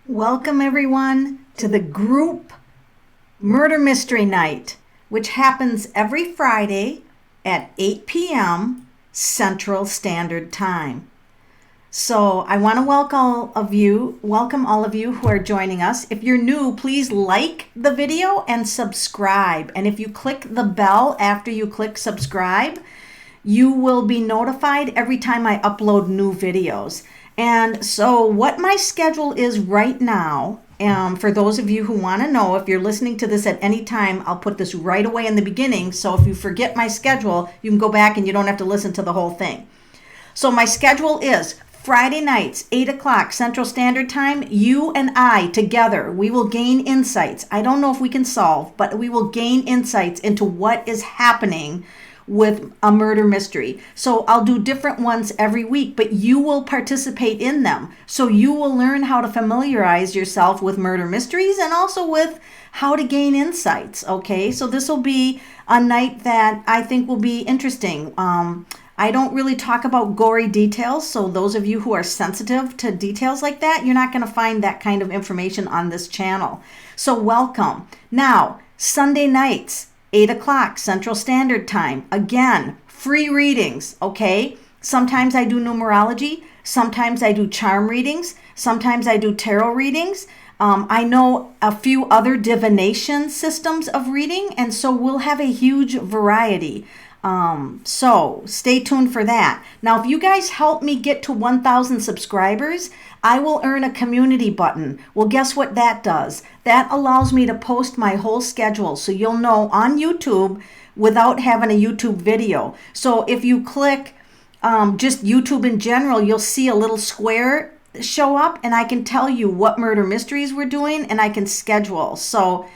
Welcome everyone to the group murder mystery night, which happens every Friday at 8 p.m. Central Standard Time. So I want to welcome all of you who are joining us. If you're new, please like the video and subscribe. And if you click the bell after you click subscribe, you will be notified every time I upload new videos. And so what my schedule is right now, for those of you who want to know, if you're listening to this at any time, I'll put this right away in the beginning. So if you forget my schedule, you can go back and you don't have to listen to the whole thing. So my schedule is Friday nights, 8 o'clock Central Standard Time. You and I together, we will gain insights. I don't know if we can solve, but we will gain insights into what is happening with a murder mystery. So I'll do different ones every week, but you will participate in them. So you will learn how to familiarize yourself with murder mysteries and also with how to gain insights. Okay, so this will be a night that I think will be interesting. I don't really talk about gory details, so those of you who are sensitive to details like that, you're not going to find that kind of information on this channel. So welcome. Now, Sunday nights, 8 o'clock Central Standard Time. Again, free readings, okay? Sometimes I do numerology. Sometimes I do charm readings. Sometimes I do tarot readings. I know a few other divination systems of reading, and so we'll have a huge variety. So stay tuned for that. Now, if you guys help me get to 1,000 subscribers, I will earn a community button. Well, guess what that does? That allows me to post my whole schedule, so you'll know on YouTube without having a YouTube video. So if you click just YouTube in general, you'll see a little square show up, and I can tell you what murder mysteries we're doing, and I can schedule. So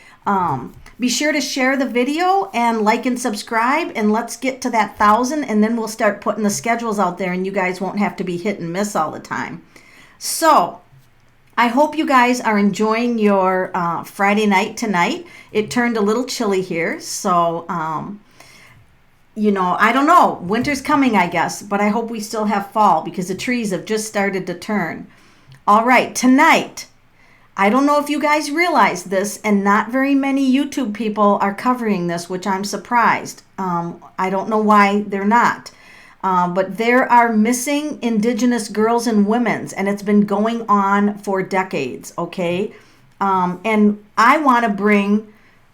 be sure to share the video and like and subscribe, and let's get to that 1,000, and then we'll start putting the schedules out there, and you guys won't have to be hit and miss all the time. So I hope you guys are enjoying your Friday night tonight. It turned a little chilly here, so I don't know. Winter's coming, I guess, but I hope we still have fall because the trees have just started to turn. All right, tonight, I don't know if you guys realize this, and not very many YouTube people are covering this, which I'm surprised. I don't know why they're not. But there are missing Indigenous girls and women, and it's been going on for decades, okay? And I want to bring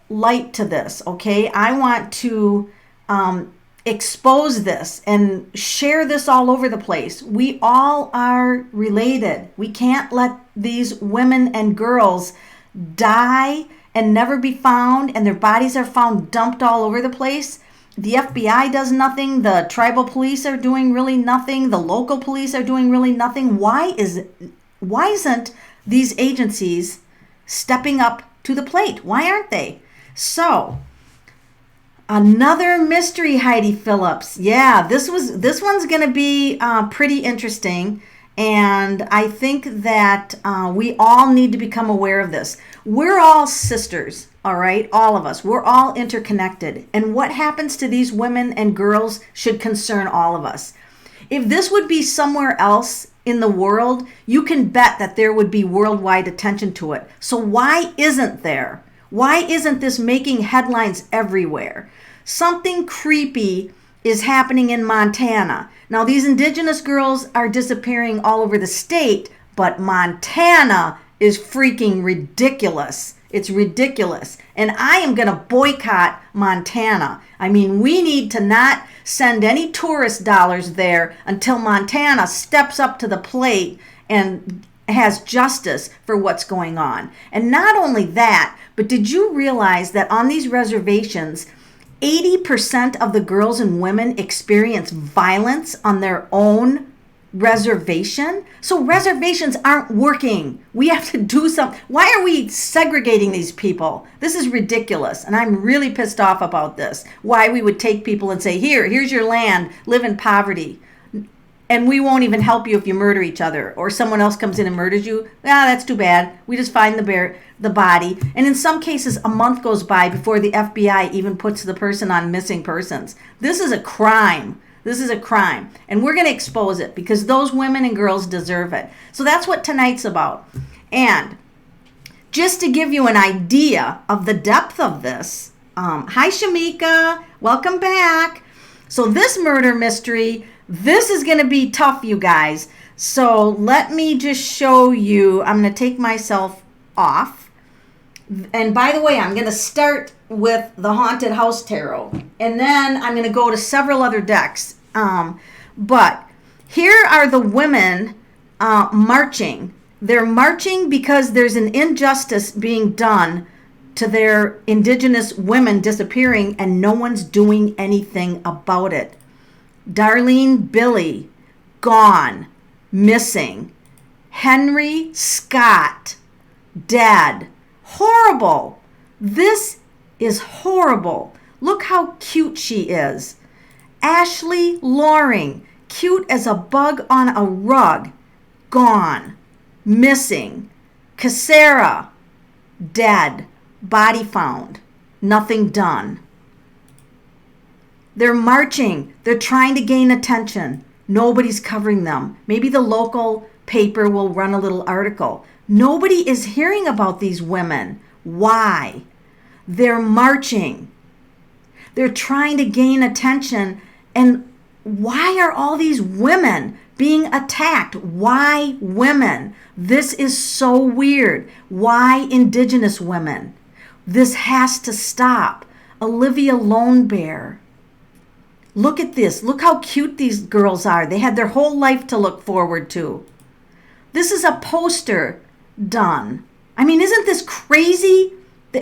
light to this, okay? I want to expose this and share this all over the place. We all are related. We can't let these women and girls die and never be found, and their bodies are found dumped all over the place. The FBI does nothing. The tribal police are doing really nothing. The local police are doing really nothing. Why isn't these agencies stepping up to the plate? Why aren't they? So, another mystery, Heidi Phillips. Yeah, this one's going to be pretty interesting, and I think that we all need to become aware of this. We're all sisters, all right? All of us. We're all interconnected, and what happens to these women and girls should concern all of us. If this would be somewhere else in the world, you can bet that there would be worldwide attention to it. So why isn't there? Why isn't this making headlines everywhere? Something creepy is happening in Montana. Now, these Indigenous girls are disappearing all over the state, but Montana is freaking ridiculous. It's ridiculous. And I am going to boycott Montana. I mean, we need to not send any tourist dollars there until Montana steps up to the plate and has justice for what's going on. And not only that, but did you realize that on these reservations, 80% of the girls and women experience violence on their own reservation? So reservations aren't working. We have to do something. Why are we segregating these people? This is ridiculous. And I'm really pissed off about this. Why we would take people and say, here's your land, live in poverty. And we won't even help you if you murder each other, or someone else comes in and murders you. That's too bad. We just find the body. And in some cases, a month goes by before the FBI even puts the person on missing persons. This is a crime. This is a crime. And we're going to expose it because those women and girls deserve it. So that's what tonight's about. And just to give you an idea of the depth of this. Hi, Shamika. Welcome back. So this murder mystery, this is going to be tough, you guys. So let me just show you. I'm going to take myself off. And by the way, I'm going to start with the Haunted House Tarot. And then I'm going to go to several other decks. But here are the women marching. They're marching because there's an injustice being done to their Indigenous women disappearing, and no one's doing anything about it. Darlene Billy, gone, missing. Henry Scott, dead. Horrible. This is horrible. Look how cute she is. Ashley Loring, cute as a bug on a rug, gone, missing. Cassera, dead, body found, nothing done. They're marching. They're trying to gain attention. Nobody's covering them. Maybe the local paper will run a little article. Nobody is hearing about these women. Why? They're marching. They're trying to gain attention. And why are all these women being attacked? Why women? This is so weird. Why Indigenous women? This has to stop. Olivia Lone Bear. Look at this. Look how cute these girls are. They had their whole life to look forward to. This is a poster done. I mean, isn't this crazy?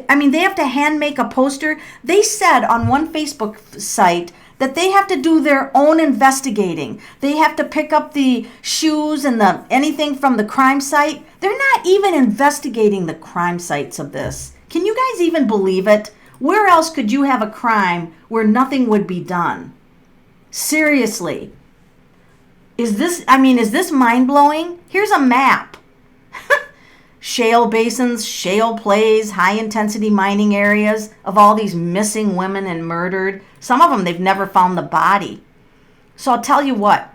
I mean, they have to hand make a poster. They said on one Facebook site that they have to do their own investigating. They have to pick up the shoes and anything from the crime site. They're not even investigating the crime sites of this. Can you guys even believe it? Where else could you have a crime where nothing would be done? Seriously. Is this mind-blowing? Here's a map. Shale basins, shale plays, high-intensity mining areas of all these missing women and murdered. Some of them, they've never found the body. So I'll tell you what.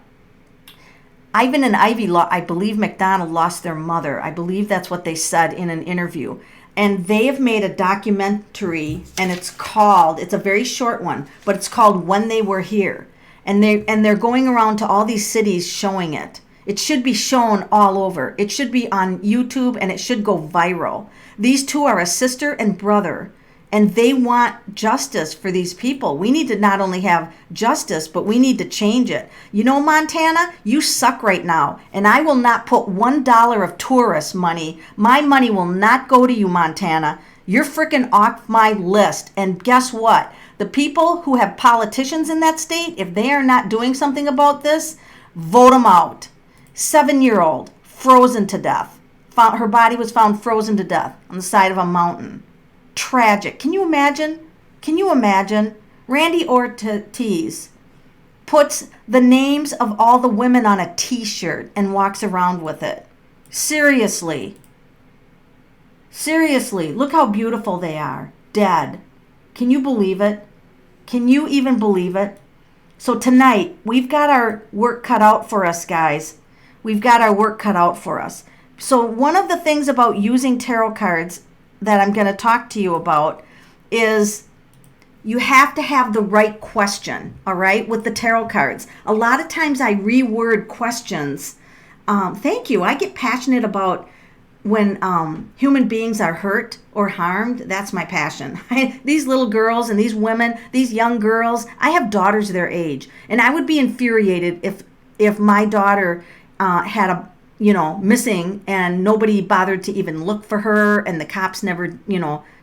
Ivan and Ivy, I believe McDonald lost their mother. I believe that's what they said in an interview. And they have made a documentary, and it's a very short one, but it's called When They Were Here. And they're going around to all these cities showing it. It should be shown all over. It should be on YouTube, and it should go viral. These two are a sister and brother, and they want justice for these people. We need to not only have justice, but we need to change it. You know, Montana, you suck right now, and I will not put $1 of tourist money. My money will not go to you, Montana. You're freaking off my list. And guess what? The people who have politicians in that state, if they are not doing something about this, vote them out. 7-year-old, frozen to death. Her body was found frozen to death on the side of a mountain. Tragic. Can you imagine? Randy Ortiz puts the names of all the women on a t-shirt and walks around with it. Seriously, look how beautiful they are. Dead. Can you believe it? Can you even believe it? So tonight, we've got our work cut out for us, guys. We've got our work cut out for us. So one of the things about using tarot cards that I'm going to talk to you about is you have to have the right question, all right, with the tarot cards. A lot of times I reword questions. Thank you. I get passionate about when human beings are hurt or harmed. That's my passion. These little girls and these women, these young girls, I have daughters their age, and I would be infuriated if my daughter had a missing and nobody bothered to even look for her and the cops never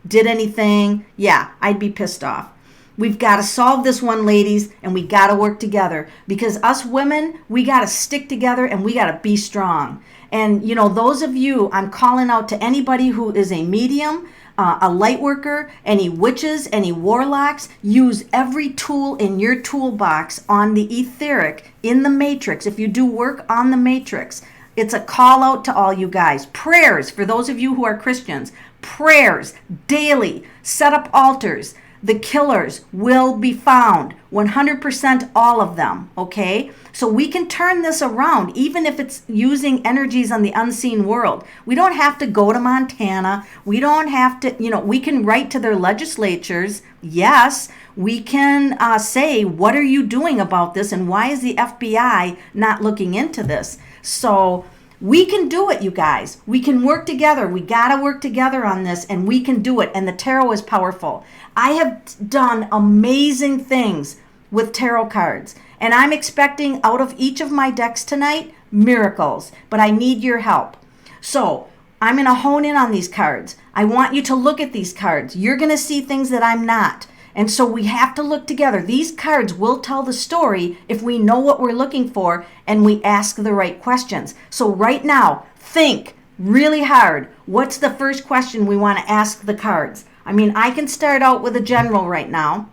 did anything. Yeah, I'd be pissed off. We've got to solve this one, ladies, and we got to work together, because us women, we got to stick together and we got to be strong. And those of you, I'm calling out to anybody who is a medium, a light worker, any witches, any warlocks. Use every tool in your toolbox on the etheric, in the matrix. If you do work on the matrix, it's a call out to all you guys. Prayers for those of you who are Christians. Prayers daily. Set up altars. the killers will be found. 100% all of them, okay? So we can turn this around, even if it's using energies on the unseen world. We don't have to go to Montana. We don't have to, we can write to their legislatures. Yes, we can say, what are you doing about this? And why is the FBI not looking into this? So we can do it, you guys. We can work together. We got to work together on this, and we can do it. And the tarot is powerful. I have done amazing things with tarot cards, and I'm expecting out of each of my decks tonight, miracles, but I need your help. So I'm going to hone in on these cards. I want you to look at these cards. You're going to see things that I'm not. And so we have to look together. These cards will tell the story if we know what we're looking for and we ask the right questions. So right now, think really hard. What's the first question we want to ask the cards? I mean, I can start out with a general right now.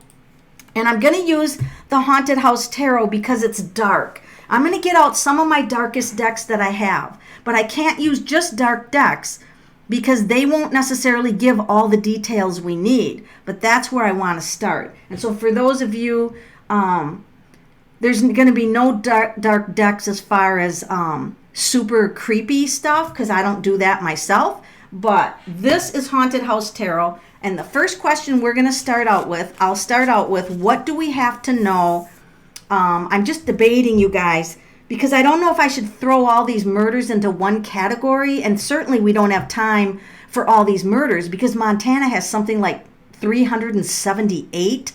And I'm going to use the Haunted House Tarot because it's dark. I'm going to get out some of my darkest decks that I have. But I can't use just dark decks because they won't necessarily give all the details we need. But that's where I want to start. And so for those of you, there's going to be no dark decks as far as super creepy stuff, because I don't do that myself. But this is Haunted House Tarot. And the first question we're going to start out with, I'll start out with, what do we have to know? I'm just debating, you guys, because I don't know if I should throw all these murders into one category. And certainly we don't have time for all these murders because Montana has something like 378.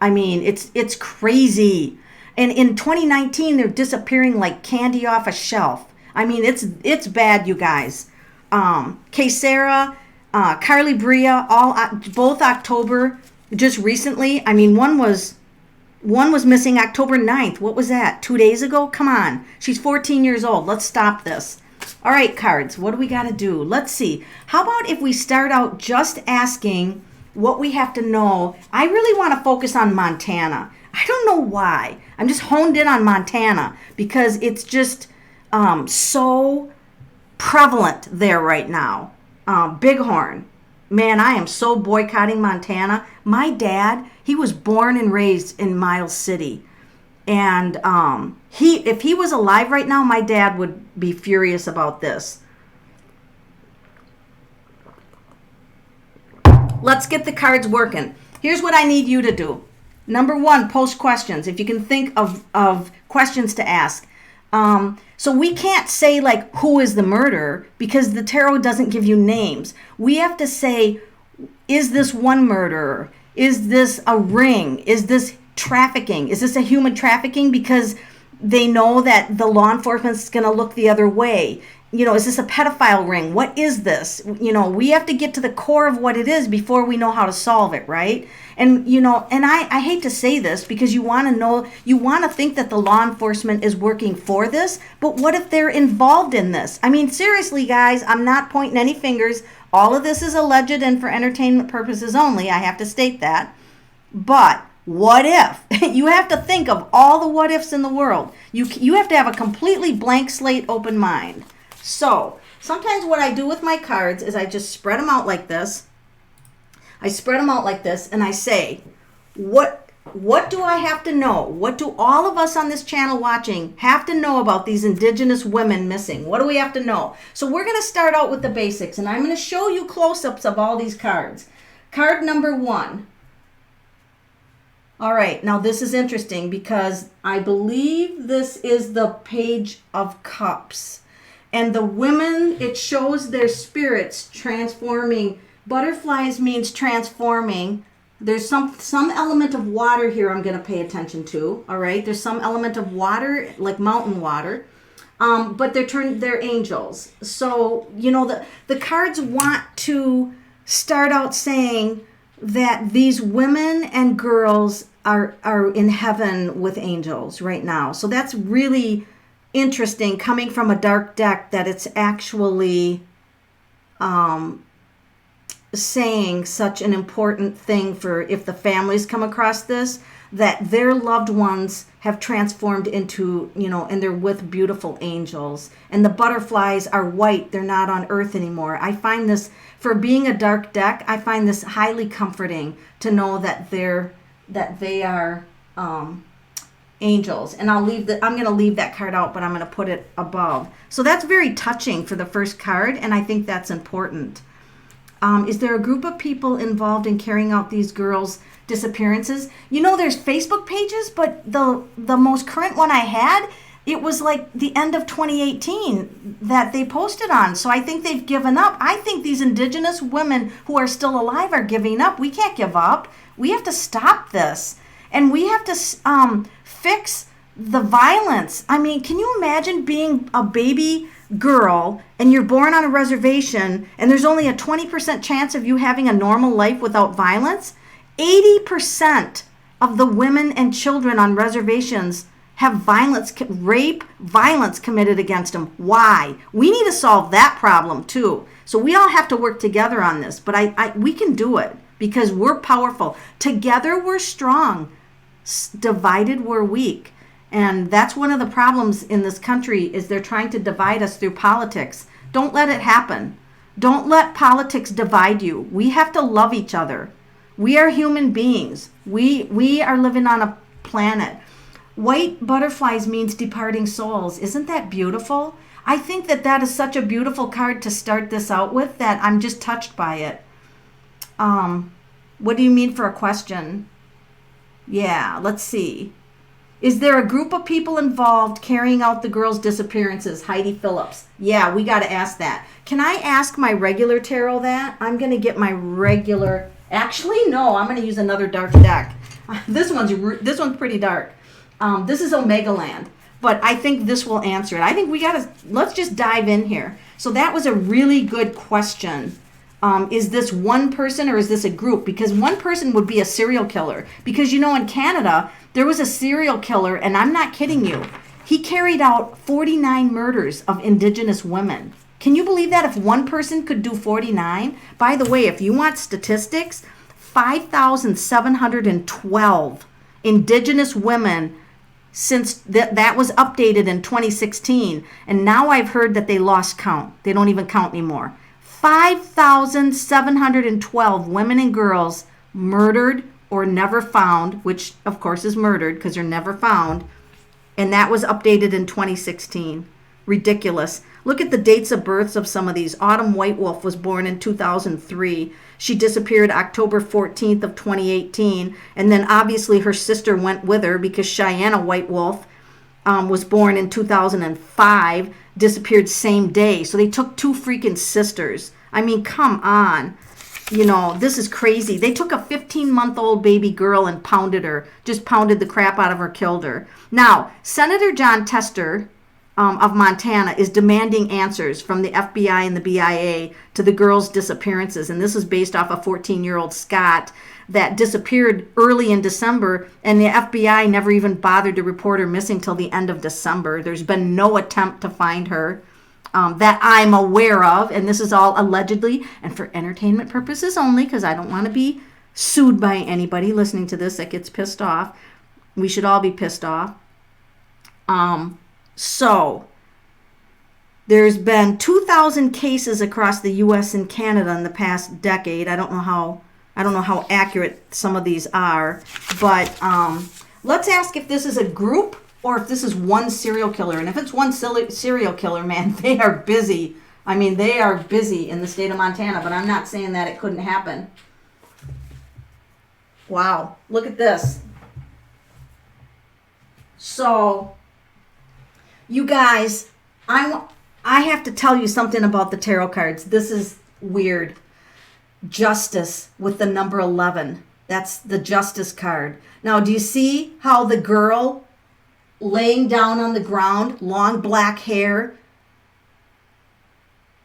I mean, it's crazy. And in 2019, they're disappearing like candy off a shelf. I mean, it's bad, you guys. Sarah, Carly Bria, both October, just recently. I mean, one was missing October 9th. What was that? 2 days ago? Come on. She's 14 years old. Let's stop this. All right, cards. What do we got to do? Let's see. How about if we start out just asking what we have to know? I really want to focus on Montana. I don't know why. I'm just honed in on Montana because it's just so prevalent there right now. Bighorn. Man, I am so boycotting Montana. My dad, he was born and raised in Miles City. And if he was alive right now, my dad would be furious about this. Let's get the cards working. Here's what I need you to do. Number one, post questions. If you can think of questions to ask. So we can't say like, who is the murderer? Because the tarot doesn't give you names. We have to say, is this one murderer? Is this a ring? Is this trafficking? Is this a human trafficking? Because they know that the law enforcement is going to look the other way. Is this a pedophile ring? What is this? We have to get to the core of what it is before we know how to solve it, right? And, and I hate to say this because you want to think that the law enforcement is working for this, but what if they're involved in this? I mean, seriously, guys, I'm not pointing any fingers. All of this is alleged and for entertainment purposes only. I have to state that. But what if? You have to think of all the what ifs in the world. You have to have a completely blank slate, open mind. So sometimes what I do with my cards is I just spread them out like this. And I say, what do I have to know? What do all of us on this channel watching have to know about these Indigenous women missing? What do we have to know? So we're going to start out with the basics, and I'm going to show you close-ups of all these cards. Card number 1. All right, now this is interesting because I believe this is the Page of Cups. And the women, it shows their spirits transforming. Butterflies means transforming. There's some element of water here I'm going to pay attention to. All right, there's some element of water, like mountain water. But they're angels. So, the cards want to start out saying that these women and girls are in heaven with angels right now. So that's really interesting coming from a dark deck that it's actually saying such an important thing for if the families come across this. that their loved ones have transformed into, and they're with beautiful angels. And the butterflies are white. They're not on earth anymore. I find this, for being a dark deck, I find this highly comforting to know that they are angels. And I'm going to leave that card out, but I'm going to put it above. So that's very touching for the first card, and I think that's important. Is there a group of people involved in carrying out these girls' disappearances? There's Facebook pages, but the most current one I had, it was like the end of 2018 that they posted on. So I think they've given up. I think these Indigenous women who are still alive are giving up. We can't give up. We have to stop this. And we have to fix the violence. I mean, can you imagine being a baby girl and you're born on a reservation and there's only a 20% chance of you having a normal life without violence? 80% of the women and children on reservations have violence committed against them. Why? We need to solve that problem too. So we all have to work together on this, but we can do it because we're powerful. Together we're strong. Divided we're weak. And that's one of the problems in this country is they're trying to divide us through politics. Don't let it happen. Don't let politics divide you. We have to love each other. We are human beings. We are living on a planet. White butterflies means departing souls. Isn't that beautiful? I think that is such a beautiful card to start this out with that I'm just touched by it. What do you mean for a question? Yeah, let's see. Is there a group of people involved carrying out the girls' disappearances? Heidi Phillips. Yeah, we got to ask that. Can I ask my regular tarot that? I'm going to get my regular... Actually, no, I'm going to use another dark deck. This one's pretty dark. This is Omega Land. But I think this will answer it. I think let's just dive in here. So that was a really good question. Is this one person or is this a group? Because one person would be a serial killer. Because, in Canada, there was a serial killer, and I'm not kidding you. He carried out 49 murders of Indigenous women. Can you believe that if one person could do 49? By the way, if you want statistics, 5,712 Indigenous women since that was updated in 2016. And now I've heard that they lost count. They don't even count anymore. 5,712 women and girls murdered or never found, which of course is murdered because they're never found. And that was updated in 2016. Ridiculous. Look at the dates of births of some of these. Autumn White Wolf was born in 2003. She disappeared October 14th of 2018. And then obviously her sister went with her because Cheyenne White Wolf was born in 2005, disappeared same day. So they took two freaking sisters. I mean, come on. This is crazy. They took a 15-month-old baby girl and pounded the crap out of her, killed her. Now, Senator Jon Tester of Montana is demanding answers from the FBI and the BIA to the girls' disappearances. And this is based off a 14-year-old Scott that disappeared early in December, and the FBI never even bothered to report her missing till the end of December. There's been no attempt to find her that I'm aware of, and this is all allegedly and for entertainment purposes only, because I don't want to be sued by anybody listening to this that gets pissed off. We should all be pissed off. So there's been 2,000 cases across the U.S. and Canada in the past decade. I don't know how accurate some of these are, but let's ask if this is a group or if this is one serial killer. And if it's one serial killer, man, they are busy. I mean, they are busy in the state of Montana, but I'm not saying that it couldn't happen. Wow, look at this. So, you guys, I have to tell you something about the tarot cards. This is weird. Justice with the number 11. That's the Justice card. Now, do you see how the girl laying down on the ground, long black hair,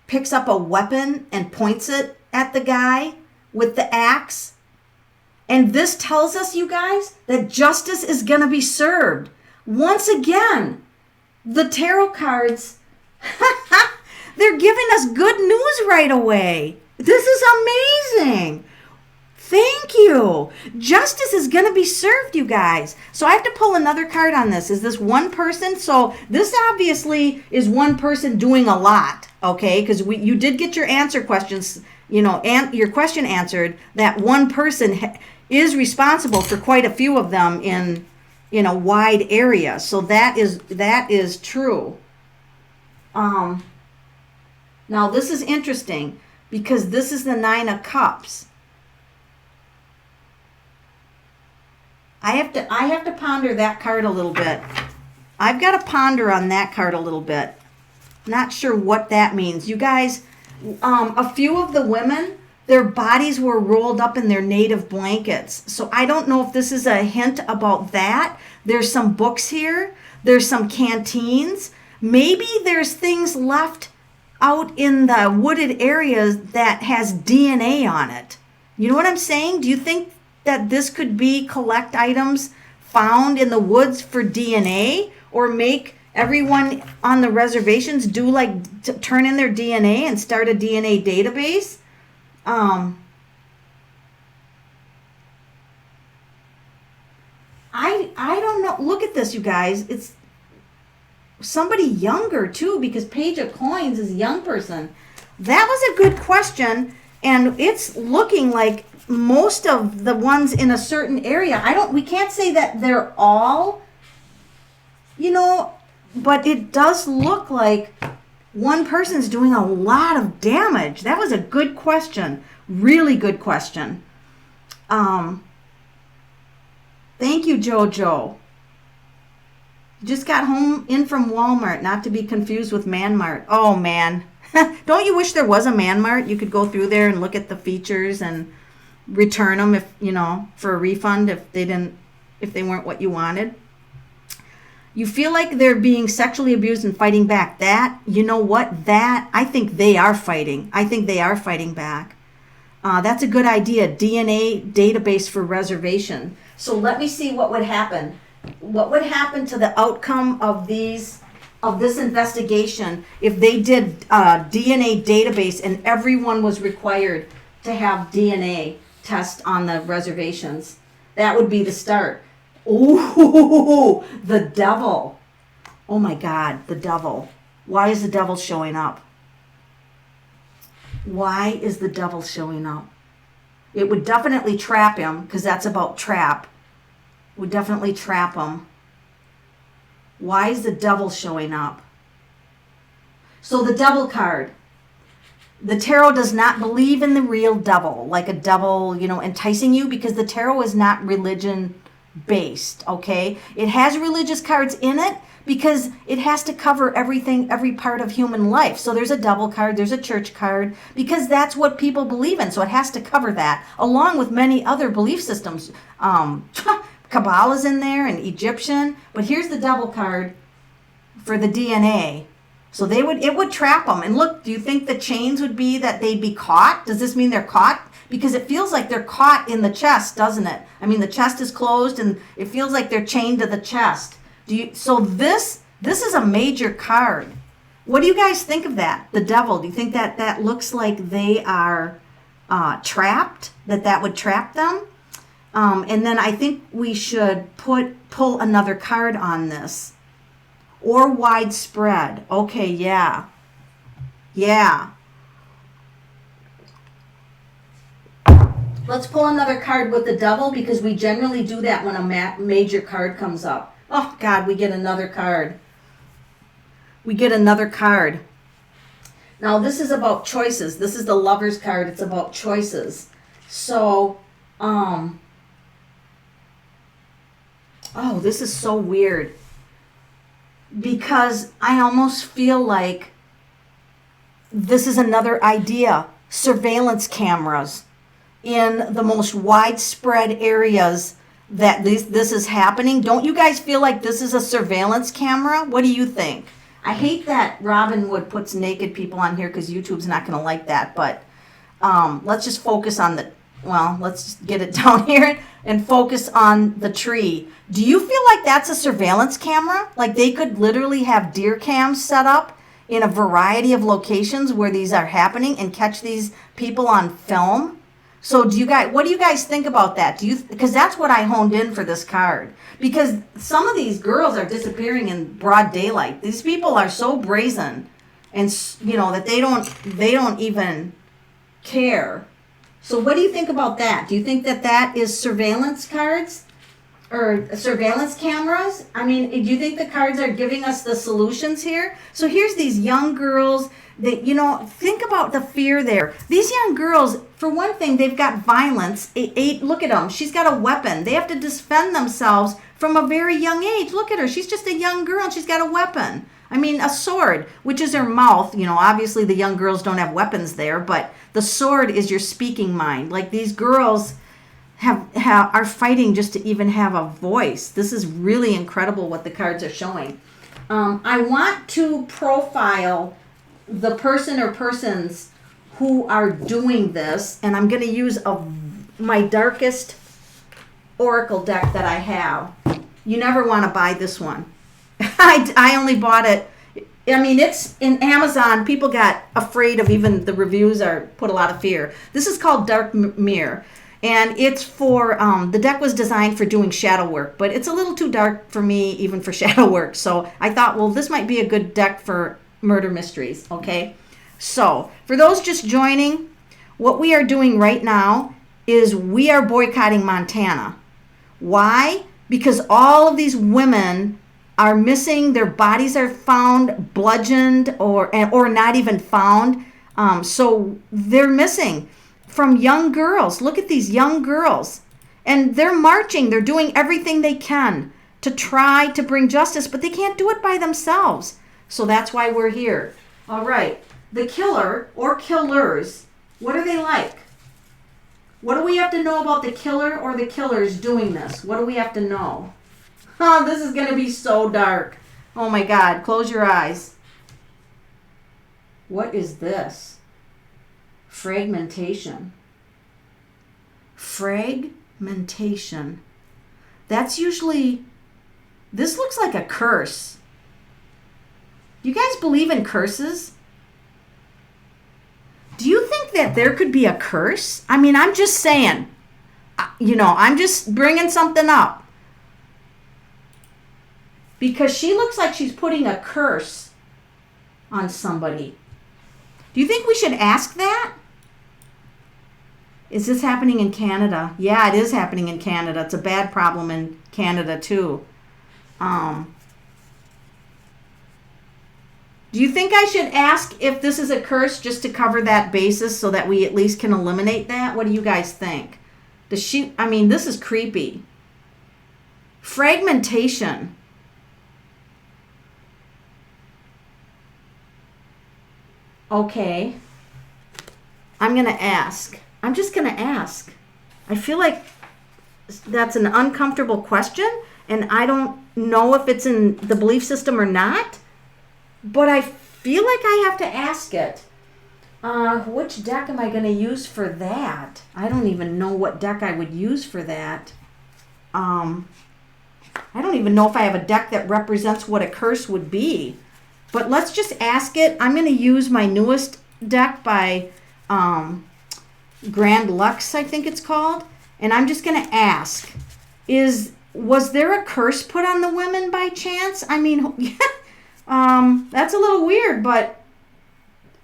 picks up a weapon and points it at the guy with the axe? And this tells us, you guys, that justice is going to be served. Once again, the tarot cards, they're giving us good news right away. This is amazing. Thank you. Justice is going to be served, you guys. So I have to pull another card on this. Is this one person? So this obviously is one person doing a lot, okay? Because you did get your answer questions, and your question answered. That one person is responsible for quite a few of them in wide areas. So that is true. Now this is interesting because this is the 9 of Cups. I have to ponder that card a little bit. I've got to ponder on that card a little bit. Not sure what that means. You guys, a few of the women, their bodies were rolled up in their native blankets. So I don't know if this is a hint about that. There's some books here. There's some canteens. Maybe there's things left out in the wooded areas that has DNA on it. You know what I'm saying? Do you think that this could be collect items found in the woods for DNA, or make everyone on the reservations do turn in their DNA and start a DNA database? I don't know. Look at this, you guys. It's somebody younger too, because Page of Coins is a young person. That was a good question, and it's looking like most of the ones in a certain area. We can't say that they're all, but it does look like one person's doing a lot of damage. That was a good question. Really good question. Thank you, Jojo. Just got home in from Walmart, not to be confused with Manmart. Oh, man. Don't you wish there was a Manmart? You could go through there and look at the features and return them for a refund if they weren't what you wanted. You feel like they're being sexually abused and fighting back. That, I think they are fighting. I think they are fighting back. That's a good idea. DNA database for reservation. So let me see what would happen. What would happen to the outcome of this investigation if they did a DNA database and everyone was required to have DNA test on the reservations? That would be the start. Ooh, the devil. Oh my God, the devil. Why is the devil showing up? Why is the devil showing up? It would definitely trap him, because that's about trap. Would definitely trap him. Why is the devil showing up? So the devil card. The tarot does not believe in the real devil, like a devil, enticing you, because the tarot is not religion based, okay? It has religious cards in it because it has to cover everything, every part of human life. So there's a devil card, there's a church card, because that's what people believe in. So it has to cover that, along with many other belief systems. Kabbalah's in there and Egyptian, but here's the devil card for the DNA. So it would trap them. And look, do you think the chains would be that they'd be caught? Does this mean they're caught? Because it feels like they're caught in the chest, doesn't it? I mean, the chest is closed and it feels like they're chained to the chest. So this is a major card. What do you guys think of that? The devil, do you think that looks like they are trapped? That would trap them? And then I think we should pull another card on this. Or widespread. Okay, yeah. Yeah. Let's pull another card with the devil, because we generally do that when a major card comes up. Oh, God, we get another card. We get another card. Now, this is about choices. This is the Lover's card. It's about choices. So, oh, this is so weird. Because I almost feel like this is another idea. Surveillance cameras in the most widespread areas that this is happening. Don't you guys feel like this is a surveillance camera? What do you think? I hate that Robin Wood puts naked people on here because YouTube's not going to like that. But let's just focus on let's just get it down here and focus on the tree. Do you feel like that's a surveillance camera? Like they could literally have deer cams set up in a variety of locations where these are happening and catch these people on film? So what do you guys think about that? Because that's what I honed in for this card. Because some of these girls are disappearing in broad daylight. These people are so brazen, and that they don't even care. So what do you think about that? Do you think that is surveillance cards or surveillance cameras? I mean, do you think the cards are giving us the solutions here? So here's these young girls that, think about the fear there. These young girls, for one thing, they've got violence. Look at them. She's got a weapon. They have to defend themselves from a very young age. Look at her. She's just a young girl and she's got a weapon. I mean, a sword, which is her mouth. Obviously the young girls don't have weapons there, but the sword is your speaking mind. Like, these girls are fighting just to even have a voice. This is really incredible what the cards are showing. I want to profile the person or persons who are doing this, and I'm going to use my darkest oracle deck that I have. You never want to buy this one. I only bought it. I mean, it's in Amazon. People got afraid of, even the reviews put a lot of fear. This is called Dark Mirror, and it's for, the deck was designed for doing shadow work, but it's a little too dark for me even for shadow work. So I thought, well, this might be a good deck for murder mysteries, okay? So for those just joining, what we are doing right now is we are boycotting Montana. Why? Because all of these women are missing. Their bodies are found bludgeoned or not even found. So they're missing from young girls. Look at these young girls. And they're marching. They're doing everything they can to try to bring justice, but they can't do it by themselves. So that's why we're here. All right. The killer or killers, what are they like? What do we have to know about the killer or the killers doing this? What do we have to know? Oh, this is going to be so dark. Oh my God. Close your eyes. What is this? Fragmentation. Fragmentation. That's usually, this looks like a curse. Do you guys believe in curses? Do you think that there could be a curse? I mean, I'm just saying, I'm just bringing something up. Because she looks like she's putting a curse on somebody. Do you think we should ask that? Is this happening in Canada? Yeah, it is happening in Canada. It's a bad problem in Canada too. Do you think I should ask if this is a curse just to cover that basis so that we at least can eliminate that? What do you guys think? This is creepy. Fragmentation. Okay. I'm going to ask. I'm just going to ask. I feel like that's an uncomfortable question, and I don't know if it's in the belief system or not, but I feel like I have to ask it. Which deck am I going to use for that? I don't even know what deck I would use for that. I don't even know if I have a deck that represents what a curse would be. But let's just ask it. I'm going to use my newest deck by Grand Lux, I think it's called. And I'm just going to ask, was there a curse put on the women by chance? I mean, that's a little weird, but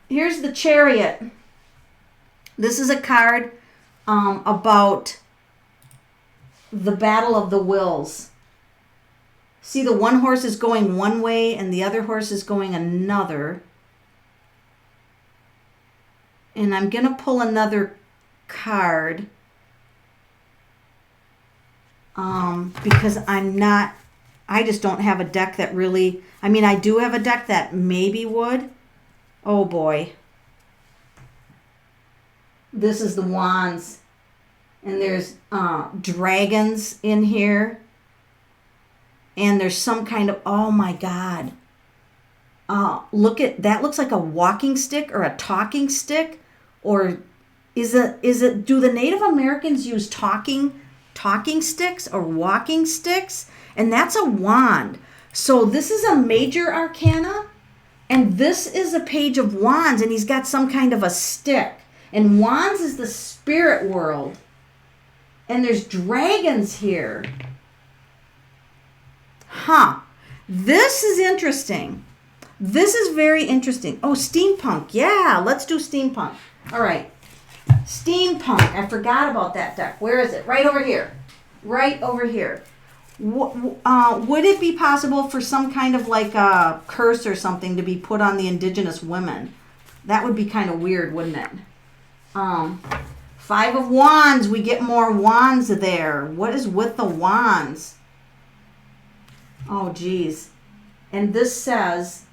here's the Chariot. This is a card about the battle of the wills. See, the one horse is going one way and the other horse is going another. And I'm going to pull another card because I just don't have a deck that really, I do have a deck that maybe would. Oh boy. This is the Wands. And there's dragons in here. And there's some kind of, oh my God. Look at, that looks like a walking stick or a talking stick. Or is it, do the Native Americans use talking sticks or walking sticks? And that's a wand. So this is a major arcana. And this is a page of wands. And he's got some kind of a stick. And wands is the spirit world. And there's dragons here. Huh. This is interesting. This is very interesting. Oh, steampunk. Yeah, let's do steampunk. All right. Steampunk. I forgot about that deck. Where is it? Right over here. Right over here. Would it be possible for some kind of like a curse or something to be put on the indigenous women? That would be kind of weird, wouldn't it? Five of Wands. We get more wands there. What is with the wands? Oh, geez. And this says,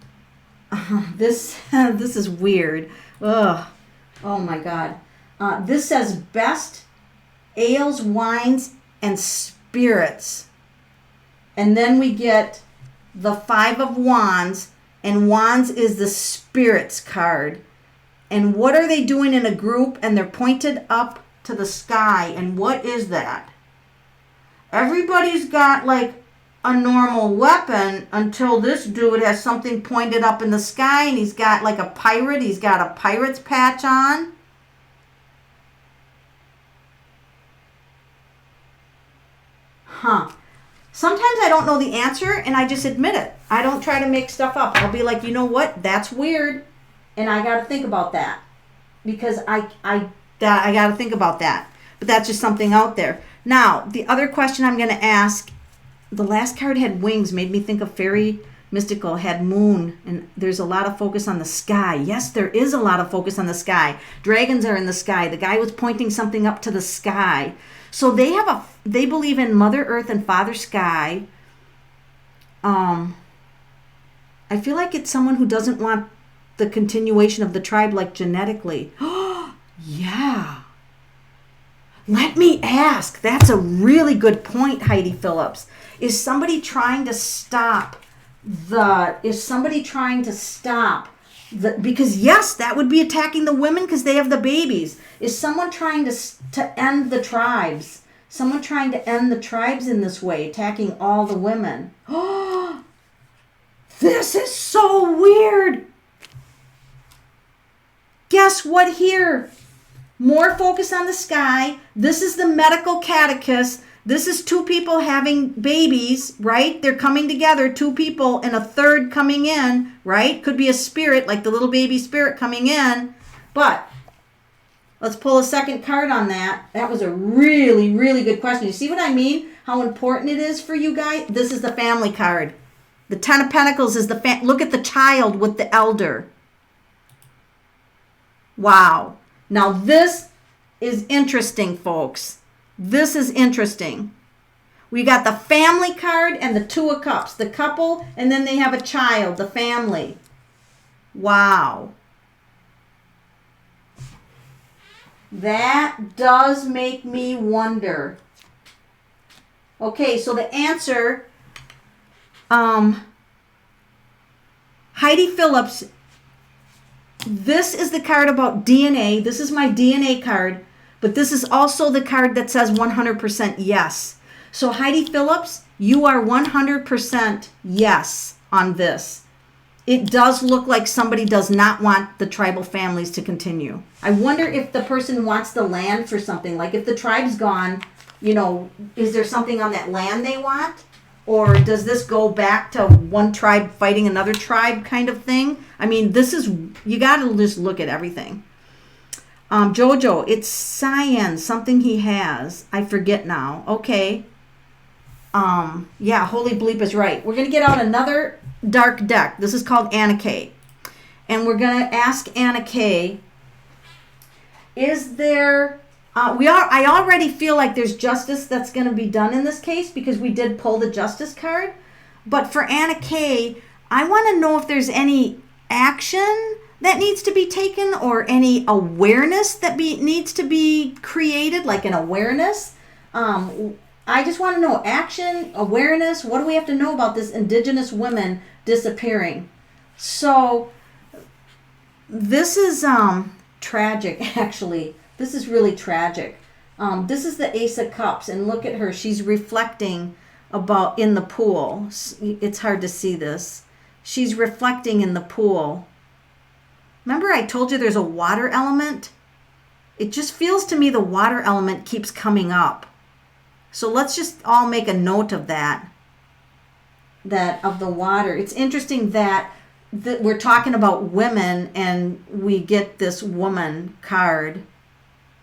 this is weird. Ugh. Oh, my God. This says best ales, wines, and spirits. And then we get the Five of Wands, and Wands is the spirits card. And what are they doing in a group? And they're pointed up to the sky. And what is that? Everybody's got like a normal weapon until this dude has something pointed up in the sky, and he's got like a pirate. He's got a pirate's patch on. Huh. Sometimes I don't know the answer and I just admit it. I don't try to make stuff up. I'll be like, you know what? That's weird. And I got to think about that. Because I got to think about that. But that's just something out there. Now, the other question I'm going to ask, the last card had wings, made me think of fairy mystical, had moon, and there's a lot of focus on the sky. Yes, there is a lot of focus on the sky. Dragons are in the sky. The guy was pointing something up to the sky. So they believe in Mother Earth and Father Sky. I feel like it's someone who doesn't want the continuation of the tribe, like genetically. Yeah. Let me ask. That's a really good point, Heidi Phillips. Is somebody trying to stop because yes, that would be attacking the women because they have the babies. Is someone trying to end the tribes? Someone trying to end the tribes in this way, attacking all the women. Oh, this is so weird. Guess what here? More focus on the sky. This is the medical catechist. This is two people having babies, right? They're coming together, two people and a third coming in, right? Could be a spirit, like the little baby spirit coming in. But let's pull a second card on that. That was a really, really good question. You see what I mean? How important it is for you guys? This is the family card. The Ten of Pentacles is the look at the child with the elder. Wow. Now this is interesting, folks. This is interesting. We got the family card and the Two of Cups. The couple, and then they have a child, the family. Wow. That does make me wonder. Okay, so the answer, Heidi Phillips, this is the card about DNA. This is my DNA card. But this is also the card that says 100% yes. So Heidi Phillips, you are 100% yes on this. It does look like somebody does not want the tribal families to continue. I wonder if the person wants the land for something. Like if the tribe's gone, you know, is there something on that land they want? Or does this go back to one tribe fighting another tribe kind of thing? I mean, this is, you got to just look at everything. Jojo, it's cyan, something he has. I forget now. Okay. Yeah, Holy Bleep is right. We're going to get out another dark deck. This is called Anna Kay. And we're going to ask Anna Kay, is there, I already feel like there's justice that's going to be done in this case because we did pull the justice card. But for Anna Kay, I want to know if there's any action that needs to be taken or any awareness that needs to be created, like an awareness. I just want to know action, awareness. What do we have to know about this Indigenous women disappearing? So this is tragic, actually. This is really tragic. This is the Ace of Cups, and look at her. She's reflecting about in the pool. It's hard to see this. She's reflecting in the pool. Remember I told you there's a water element? it just feels to me the water element keeps coming up. So let's just all make a note of that of the water. It's interesting that we're talking about women and we get this woman card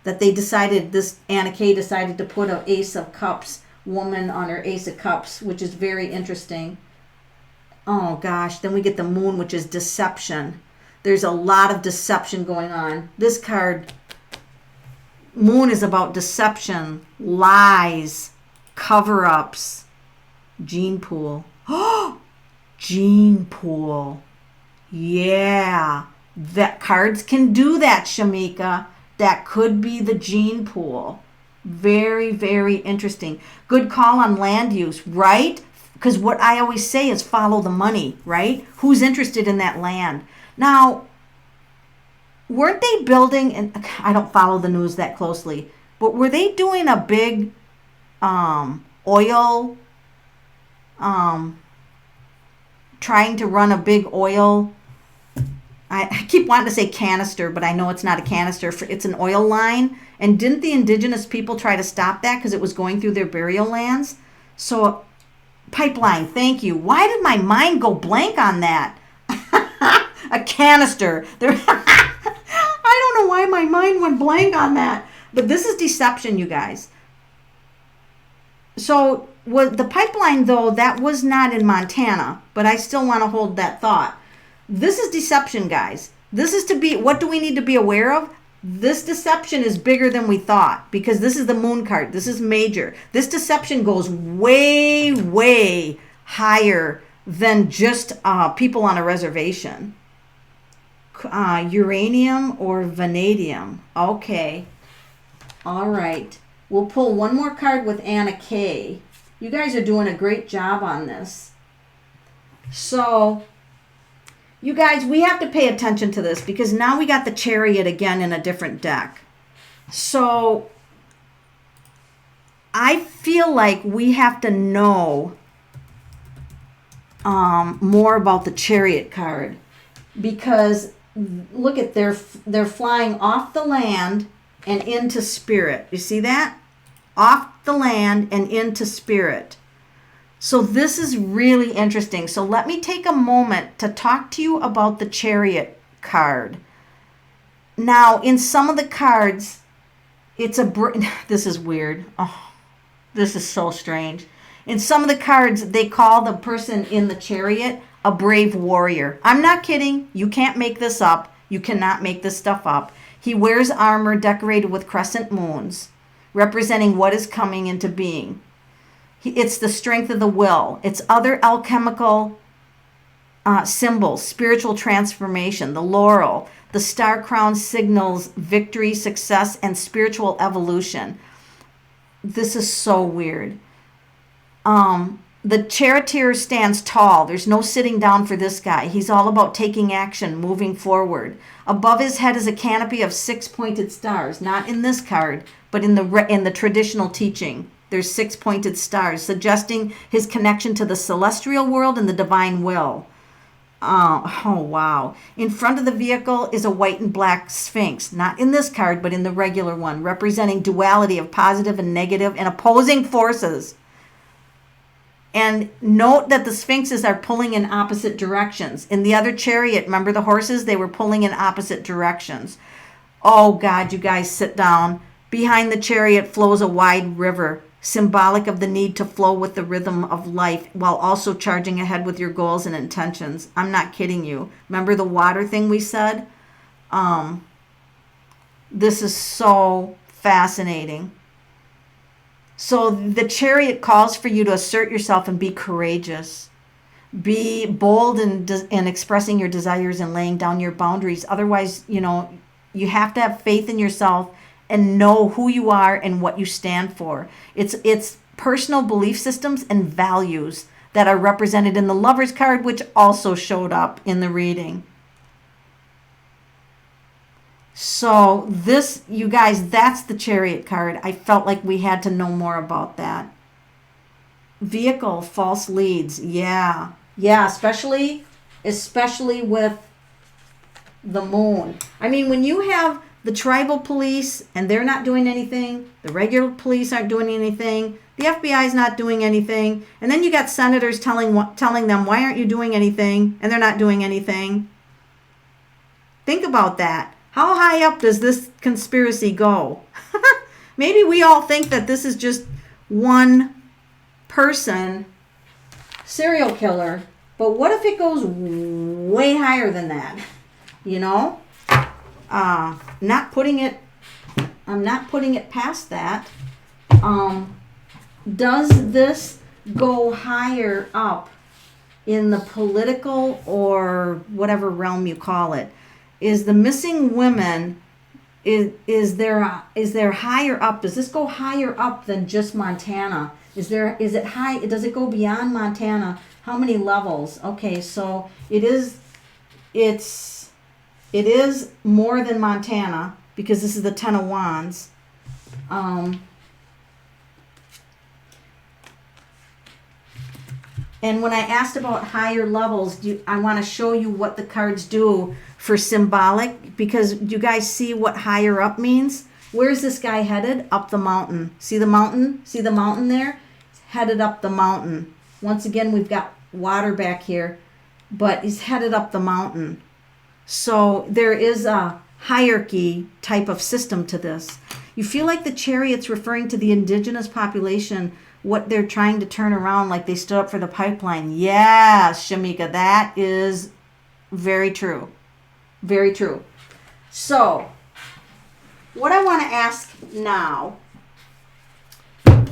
that Anna Kay decided to put an Ace of Cups woman on her Ace of Cups, which is very interesting. Oh gosh, then we get the moon, which is deception. There's a lot of deception going on. This card, moon, is about deception, lies, cover-ups, gene pool. Oh, gene pool. Yeah, that cards can do that, Shamika. That could be the gene pool. Very, very interesting. Good call on land use, right? Because what I always say is follow the money, right? Who's interested in that land? Now, weren't they building, and I don't follow the news that closely, but were they doing a big oil, trying to run a big oil, I keep wanting to say canister, but I know it's not a canister. It's an oil line. And didn't the indigenous people try to stop that because it was going through their burial lands? So, pipeline, thank you. Why did my mind go blank on that? A canister. I don't know why my mind went blank on that. But this is deception, you guys. So, the pipeline, though, that was not in Montana. But I still want to hold that thought. This is deception, guys. What do we need to be aware of? This deception is bigger than we thought because this is the moon card. This is major. This deception goes way, way higher than just people on a reservation. Uranium or vanadium. Okay. All right. We'll pull one more card with Anna Kay. You guys are doing a great job on this. So, you guys, we have to pay attention to this because now we got the Chariot again in a different deck. So I feel like we have to know more about the Chariot card because look at they're flying off the land and into spirit. You see that? Off the land and into spirit. So this is really interesting. So let me take a moment to talk to you about the Chariot card. Now, in some of the cards, this is weird. Oh, this is so strange. In some of the cards, they call the person in the Chariot a brave warrior. I'm not kidding. You can't make this up. You cannot make this stuff up. He wears armor decorated with crescent moons, representing what is coming into being. It's the strength of the will. It's other alchemical symbols, spiritual transformation, the laurel, the star crown signals victory, success, and spiritual evolution. This is so weird. The charioteer stands tall. There's no sitting down for this guy. He's all about taking action, moving forward. Above his head is a canopy of 6 pointed stars. Not in this card, but in the traditional teaching. There's 6 pointed stars, suggesting his connection to the celestial world and the divine will. Oh, wow. In front of the vehicle is a white and black sphinx. Not in this card, but in the regular one, representing duality of positive and negative and opposing forces. And note that the sphinxes are pulling in opposite directions. In the other chariot, remember the horses? They were pulling in opposite directions. Oh, God, you guys sit down. Behind the chariot flows a wide river, symbolic of the need to flow with the rhythm of life while also charging ahead with your goals and intentions. I'm not kidding you. Remember the water thing we said? This is so fascinating. So the chariot calls for you to assert yourself and be courageous. Be bold in expressing your desires and laying down your boundaries. Otherwise, you have to have faith in yourself and know who you are and what you stand for. It's personal belief systems and values that are represented in the Lover's card, which also showed up in the reading. So this, you guys, that's the Chariot card. I felt like we had to know more about that. Vehicle, false leads. Yeah, especially with the moon. I mean, when you have the tribal police, and they're not doing anything. The regular police aren't doing anything. The FBI is not doing anything. And then you got senators telling them, why aren't you doing anything? And they're not doing anything. Think about that. How high up does this conspiracy go? Maybe we all think that this is just one person serial killer. But what if it goes way higher than that? You know? I'm not putting it past that. Does this go higher up in the political or whatever realm you call it? Is the missing women, is there higher up? Does this go higher up than just Montana? Is it high? Does it go beyond Montana? How many levels? Okay, so it is more than Montana because this is the Ten of Wands. And when I asked about higher levels, I want to show you what the cards do for symbolic, because you guys see what higher up means? Where's this guy headed? Up the mountain. See the mountain? See the mountain there? He's headed up the mountain. Once again, we've got water back here, but he's headed up the mountain. So there is a hierarchy type of system to this. You feel like the Chariot's referring to the indigenous population, what they're trying to turn around, like they stood up for the pipeline. Yes, Shamika, that is very true. Very true. So, what I want to ask now, and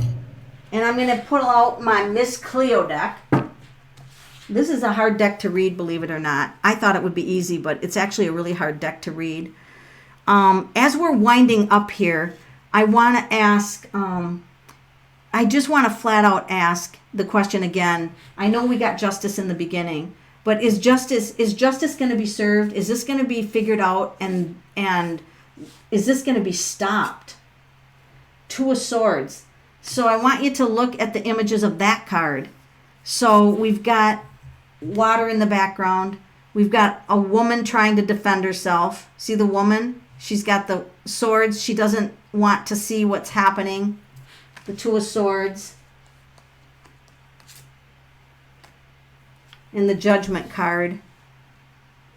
I'm going to pull out my Miss Cleo deck. This is a hard deck to read, believe it or not. I thought it would be easy, but it's actually a really hard deck to read. As we're winding up here, I want to ask, I just want to flat out ask the question again. I know we got justice in the beginning, but is justice going to be served? Is this going to be figured out, and is this going to be stopped? Two of Swords. So I want you to look at the images of that card. So we've got water in the background. We've got a woman trying to defend herself. See the woman? She's got the swords. She doesn't want to see what's happening. The Two of Swords. And the Judgment card.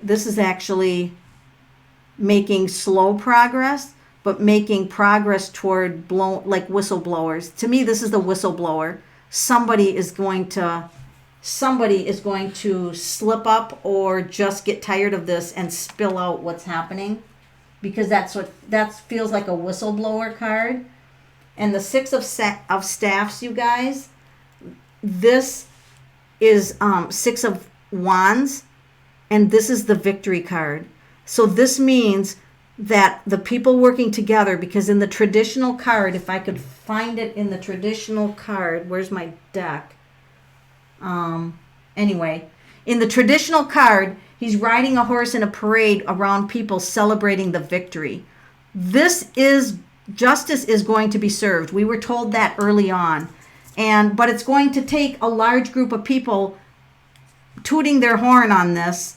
This is actually making slow progress, but making progress toward like whistleblowers. To me, this is the whistleblower. Somebody is going to slip up or just get tired of this and spill out what's happening, because that feels like a whistleblower card. And the Six of Staffs, you guys, this is Six of Wands, and this is the Victory card. So this means that the people working together, because in the traditional card, if I could find it in the traditional card, where's my deck? Anyway, in the traditional card, he's riding a horse in a parade around people celebrating the victory. Justice is going to be served. We were told that early on. But it's going to take a large group of people tooting their horn on this,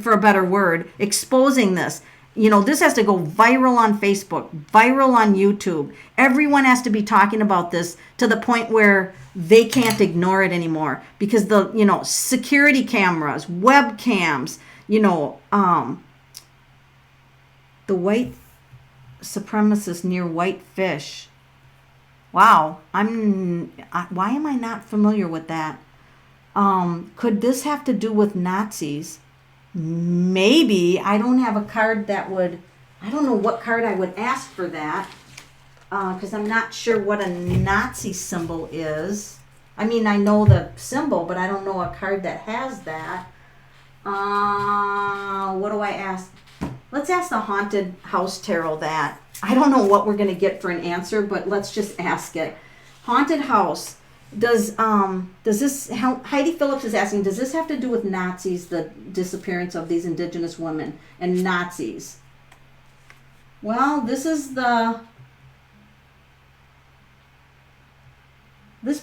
for a better word, exposing this. You know, this has to go viral on Facebook, viral on YouTube. Everyone has to be talking about this to the point where they can't ignore it anymore, because security cameras, webcams, the white supremacist near Whitefish. Wow, why am I not familiar with that? Could this have to do with Nazis? Maybe. I don't have a card I don't know what card I would ask for that, because I'm not sure what a Nazi symbol is. I mean, I know the symbol, but I don't know a card that has that. What do I ask? Let's ask the Haunted House Tarot that. I don't know what we're going to get for an answer, but let's just ask it. Haunted House. Does this, Heidi Phillips is asking, does this have to do with Nazis, the disappearance of these indigenous women and Nazis? Well, this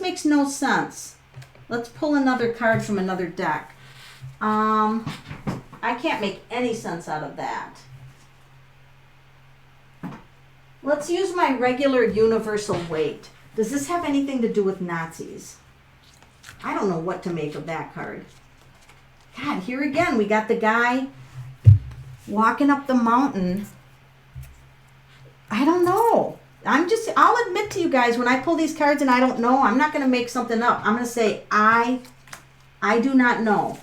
makes no sense. Let's pull another card from another deck. I can't make any sense out of that. Let's use my regular universal weight. Does this have anything to do with Nazis? I don't know what to make of that card. God, here again, we got the guy walking up the mountain. I don't know. I'll admit to you guys, when I pull these cards and I don't know, I'm not going to make something up. I'm going to say, I do not know.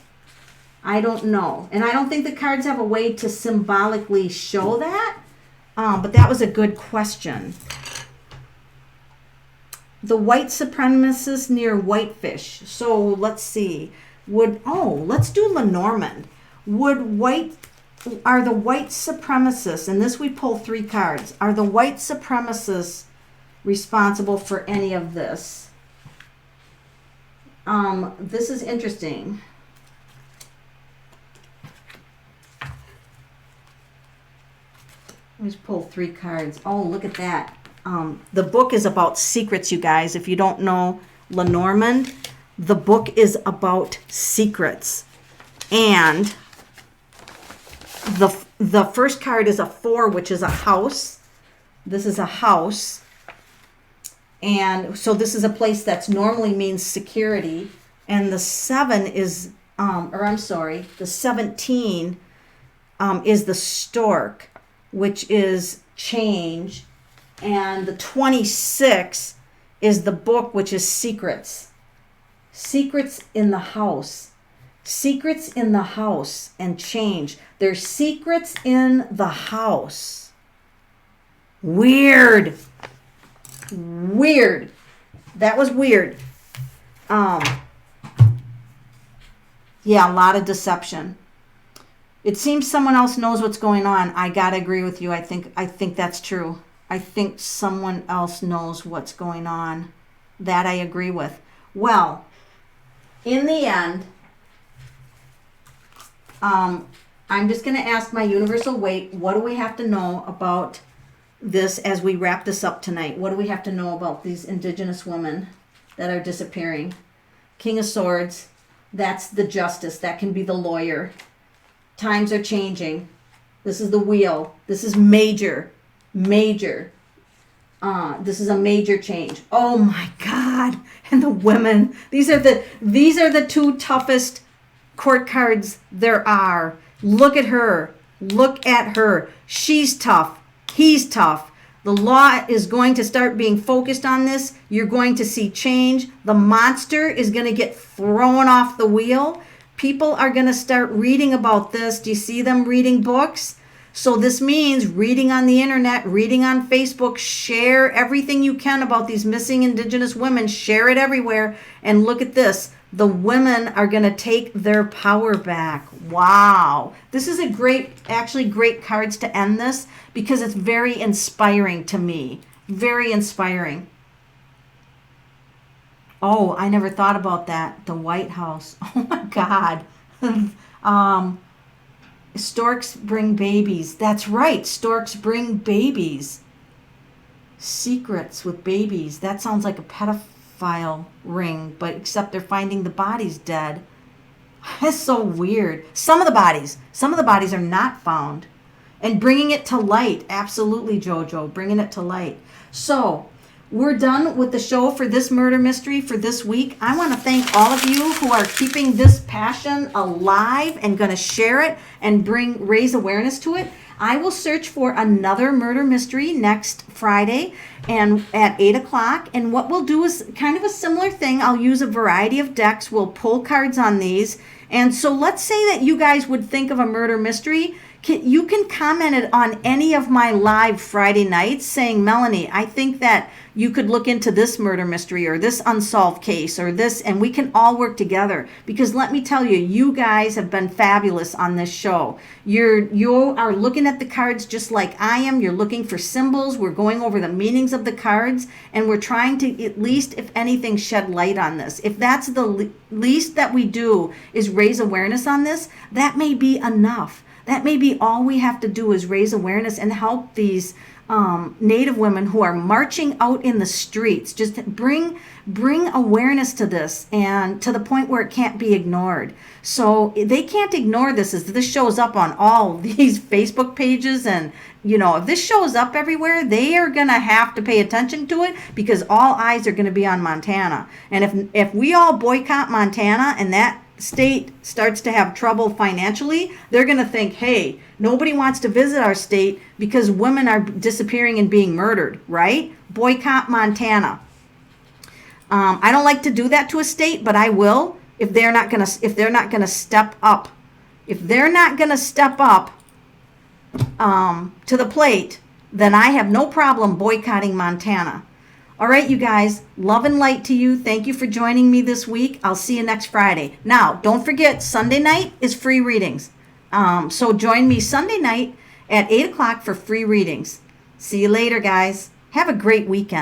I don't know. And I don't think the cards have a way to symbolically show that. But that was a good question. The white supremacist near Whitefish. So let's see. Let's do Lenormand. Are the white supremacists, and this we pull 3 cards, are the white supremacists responsible for any of this? This is interesting. Let's pull 3 cards. Oh, look at that. The book is about secrets, you guys. If you don't know Lenormand, the book is about secrets. And the first card is a 4, which is a house. This is a house. And so this is a place that's normally means security. And the 7 is, the 17 is the stork, which is change. And the 26 is the book, which is secrets. Secrets in the house. Secrets in the house and change. There's secrets in the house. Weird. Weird. That was weird. Yeah, a lot of deception. It seems someone else knows what's going on. I gotta agree with you. I think that's true. I think someone else knows what's going on. That I agree with. Well, in the end, I'm just going to ask my universal weight, what do we have to know about this as we wrap this up tonight? What do we have to know about these Indigenous women that are disappearing? King of Swords, that's the justice. That can be the lawyer. Times are changing. This is the wheel. This is major. This is a major change. Oh my God. And the women. These are the 2 toughest court cards there are. Look at her. Look at her. She's tough. He's tough. The law is going to start being focused on this. You're going to see change. The monster is going to get thrown off the wheel. People are going to start reading about this. Do you see them reading books? So this means reading on the internet, reading on Facebook, share everything you can about these missing Indigenous women. Share it everywhere. And look at this. The women are going to take their power back. Wow. This is great cards to end this because it's very inspiring to me. Very inspiring. Oh, I never thought about that. The White House. Oh my God. Storks bring babies. That's right. Storks bring babies. Secrets with babies. That sounds like a pedophile ring, but except they're finding the bodies dead. That's so weird. Some of the bodies are not found. And bringing it to light. Absolutely, Jojo. Bringing it to light. So, we're done with the show for this murder mystery for this week. I want to thank all of you who are keeping this passion alive and going to share it and raise awareness to it. I will search for another murder mystery next Friday and at 8 o'clock. And what we'll do is kind of a similar thing. I'll use a variety of decks. We'll pull cards on these. And so let's say that you guys would think of a murder mystery. You can comment it on any of my live Friday nights saying, Melanie, I think that you could look into this murder mystery or this unsolved case or this, and we can all work together. Because let me tell you, you guys have been fabulous on this show. You are looking at the cards just like I am. You're looking for symbols. We're going over the meanings of the cards, and we're trying to at least, if anything, shed light on this. If that's the least that we do is raise awareness on this, that may be enough. That may be all we have to do is raise awareness and help these Native women who are marching out in the streets. Just bring awareness to this, and to the point where it can't be ignored. So they can't ignore this as this shows up on all these Facebook pages, and if this shows up everywhere, they are going to have to pay attention to it, because all eyes are going to be on Montana. And if we all boycott Montana and that state starts to have trouble financially, they're going to think, hey, nobody wants to visit our state because women are disappearing and being murdered, right? Boycott Montana. I don't like to do that to a state, but I will if they're not going to step up. If they're not going to step up to the plate, then I have no problem boycotting Montana. All right, you guys, love and light to you. Thank you for joining me this week. I'll see you next Friday. Now, don't forget, Sunday night is free readings. So join me Sunday night at 8 o'clock for free readings. See you later, guys. Have a great weekend.